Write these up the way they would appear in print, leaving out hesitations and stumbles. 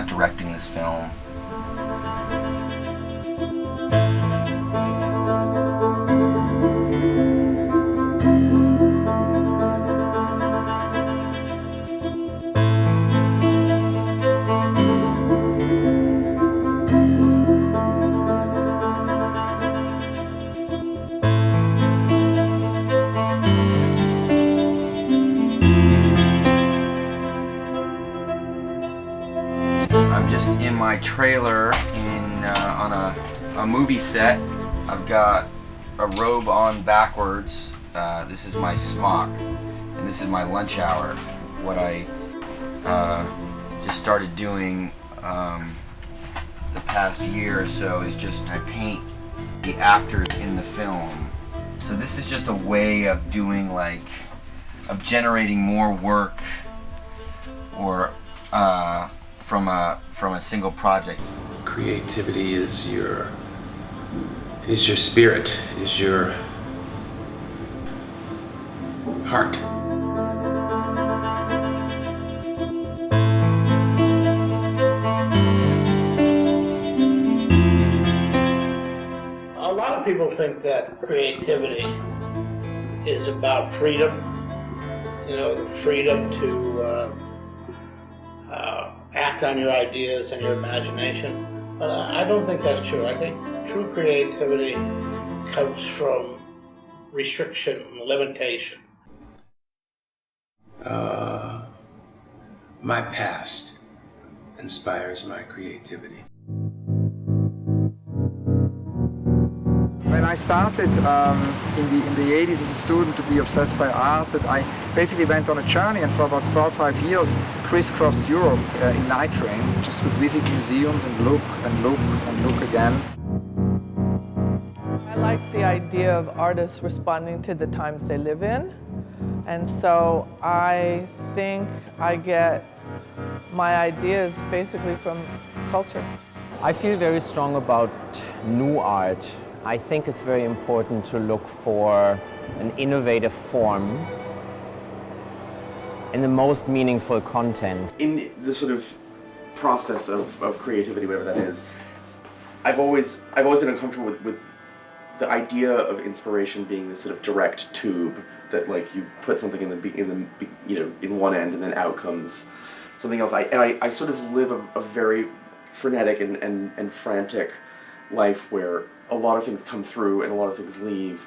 directing this film. My trailer on a movie set. I've got a robe on backwards. This is my smock, and this is my lunch hour. What I just started doing the past year or so is just I paint the actors in the film. So this is just a way of doing of generating more work or from a single project. Creativity is your spirit, is your heart. A lot of people think that creativity is about freedom, the freedom to act on your ideas and your imagination. But I don't think that's true. I think true creativity comes from restriction and limitation. My past inspires my creativity. When I started in the 80s as a student to be obsessed by art, that I basically went on a journey, and for about 4 or 5 years crisscrossed Europe in night trains, just would visit museums and look and look and look again. I like the idea of artists responding to the times they live in, and so I think I get my ideas basically from culture. I feel very strong about new art. I think it's very important to look for an innovative form and the most meaningful content. In the sort of process of creativity, whatever that is, I've always been uncomfortable with the idea of inspiration being this sort of direct tube that you put something in one end and then out comes something else. I sort of live a very frenetic and frantic life where a lot of things come through and a lot of things leave.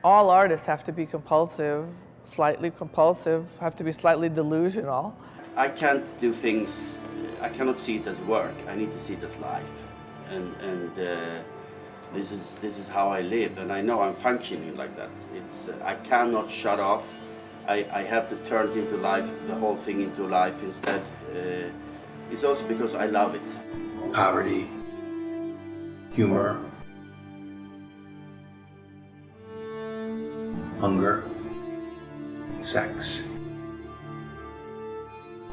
All artists have to be compulsive, slightly compulsive, have to be slightly delusional. I can't do things, I cannot see it as work, I need to see it as life. And this is how I live, and I know I'm functioning like that. I cannot shut off. I have to turn it into life, the whole thing into life instead. It's also because I love it. Poverty, humor, hunger, sex,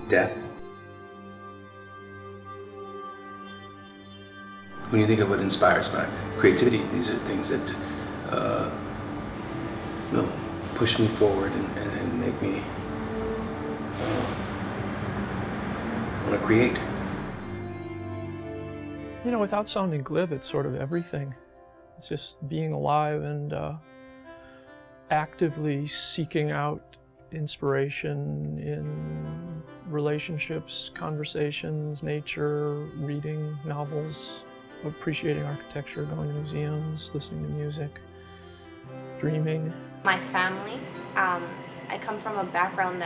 death. When you think of what inspires my creativity, these are things that push me forward and make me want to create. Without sounding glib, it's sort of everything. It's just being alive and actively seeking out inspiration in relationships, conversations, nature, reading novels, appreciating architecture, going to museums, listening to music, dreaming. My family, I come from a background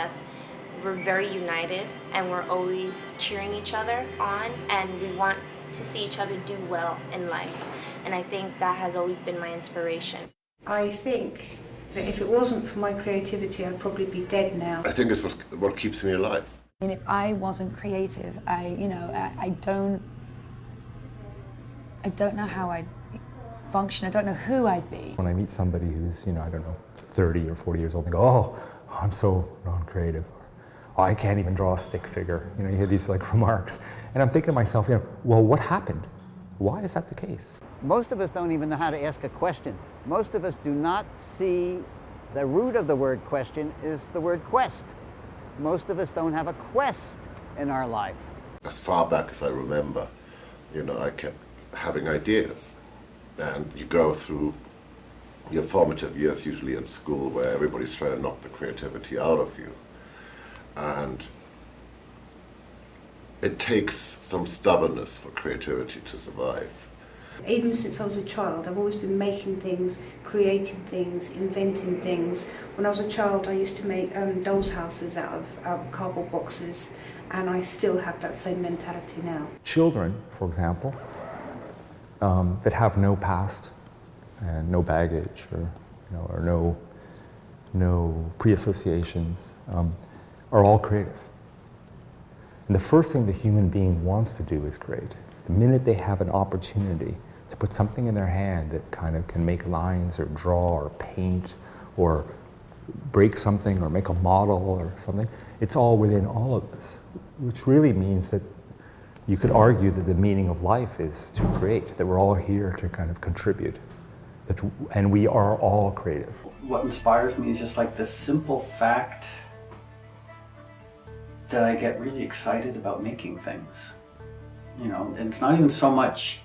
we're very united and we're always cheering each other on, and we want to see each other do well in life. And I think that has always been my inspiration. I think that if it wasn't for my creativity, I'd probably be dead now. I think it's what keeps me alive. And if I wasn't creative, I don't know how I'd function. I don't know who I'd be. When I meet somebody who's, 30 or 40 years old, and go, oh, I'm so non-creative. Oh, I can't even draw a stick figure. You hear these remarks. And I'm thinking to myself, well, what happened? Why is that the case? Most of us don't even know how to ask a question. Most of us do not see The root of the word question is the word quest. Most of us don't have a quest in our life. As far back as I remember, I kept having ideas. And you go through your formative years, usually in school, where everybody's trying to knock the creativity out of you. And it takes some stubbornness for creativity to survive. Even since I was a child, I've always been making things, creating things, inventing things. When I was a child, I used to make dolls' houses out of cardboard boxes, and I still have that same mentality now. Children, for example, that have no past and no baggage or no pre-associations are all creative. And the first thing the human being wants to do is create. The minute they have an opportunity to put something in their hand that kind of can make lines or draw or paint or break something or make a model or something, it's all within all of us, which really means that you could argue that the meaning of life is to create, that we're all here to kind of contribute, and we are all creative. What inspires me is just like the simple fact that I get really excited about making things. And it's not even so much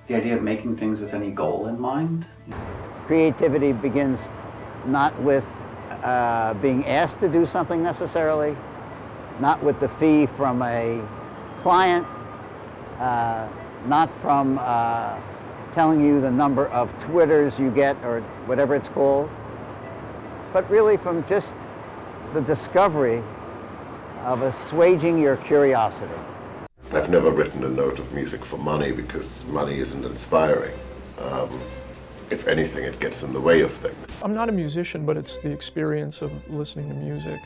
the idea of making things with any goal in mind. Creativity begins not with being asked to do something necessarily, not with the fee from a client, not from telling you the number of Twitters you get or whatever it's called, but really from just the discovery of assuaging your curiosity. I've never written a note of music for money because money isn't inspiring. If anything, it gets in the way of things. I'm not a musician, but it's the experience of listening to music.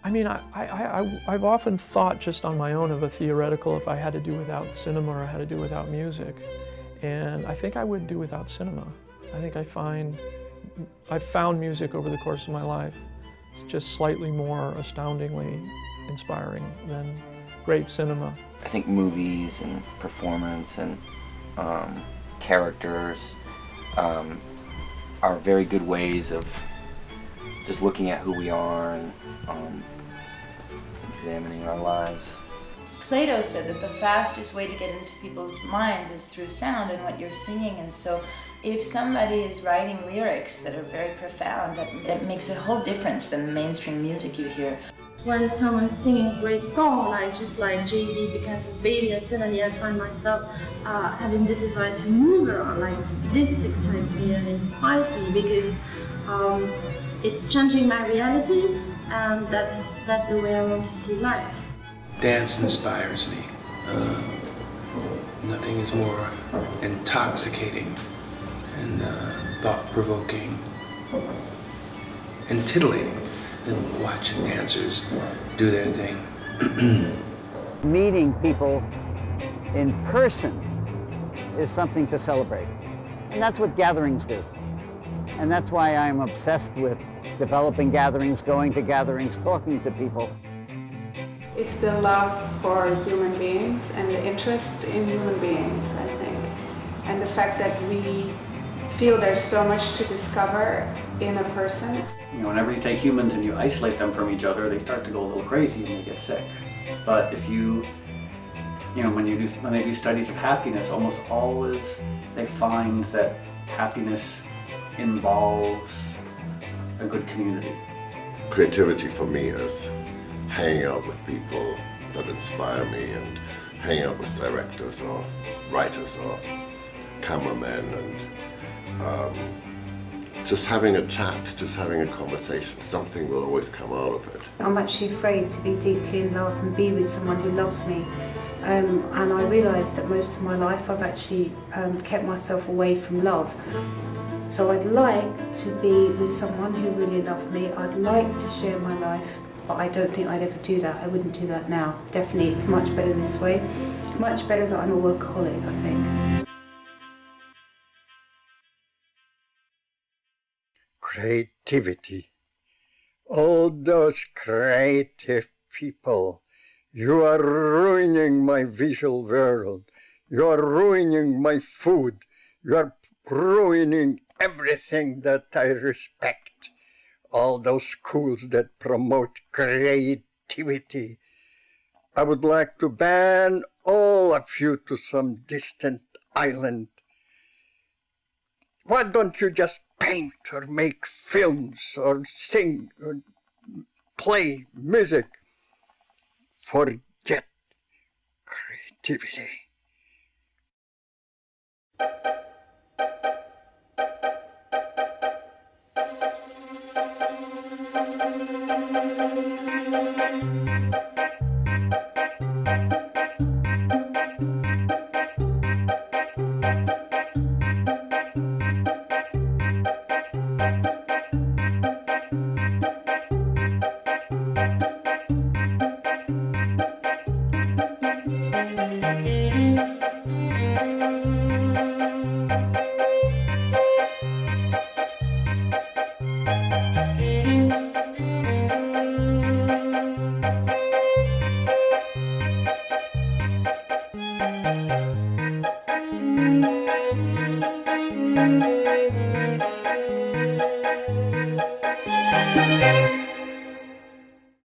I mean, I've often thought just on my own of a theoretical if I had to do without cinema or I had to do without music. And I think I would do without cinema. I think I've found music over the course of my life. It's just slightly more astoundingly inspiring than great cinema. I think movies and performance and characters are very good ways of just looking at who we are and examining our lives. Plato said that the fastest way to get into people's minds is through sound and what you're singing, and so if somebody is writing lyrics that are very profound, that makes a whole difference than the mainstream music you hear. When someone's singing a great song, like just like Jay-Z, Picasso's Baby, and suddenly I find myself having the desire to move around. Like, this excites me and inspires me because it's changing my reality, and that's the way I want to see life. Dance inspires me. Nothing is more intoxicating and thought-provoking and titillating than watching dancers do their thing. Meeting people in person is something to celebrate. And that's what gatherings do. And that's why I'm obsessed with developing gatherings, going to gatherings, talking to people. It's the love for human beings and the interest in human beings, I think. And the fact that we feel there's so much to discover in a person. Whenever you take humans and you isolate them from each other, they start to go a little crazy and they get sick. But if when they do studies of happiness, almost always they find that happiness involves a good community. Creativity for me is hanging out with people that inspire me and hanging out with directors or writers or cameramen and just having a chat, just having a conversation. Something will always come out of it. I'm actually afraid to be deeply in love and be with someone who loves me. And I realised that most of my life I've actually kept myself away from love. So I'd like to be with someone who really loved me. I'd like to share my life, but I don't think I'd ever do that. I wouldn't do that now. Definitely, it's much better this way. Much better that I'm a workaholic, I think. Creativity. All those creative people. You are ruining my visual world. You are ruining my food. You are ruining everything that I respect, all those schools that promote creativity. I would like to ban all of you to some distant island. Why don't you just paint or make films or sing or play music? Forget creativity.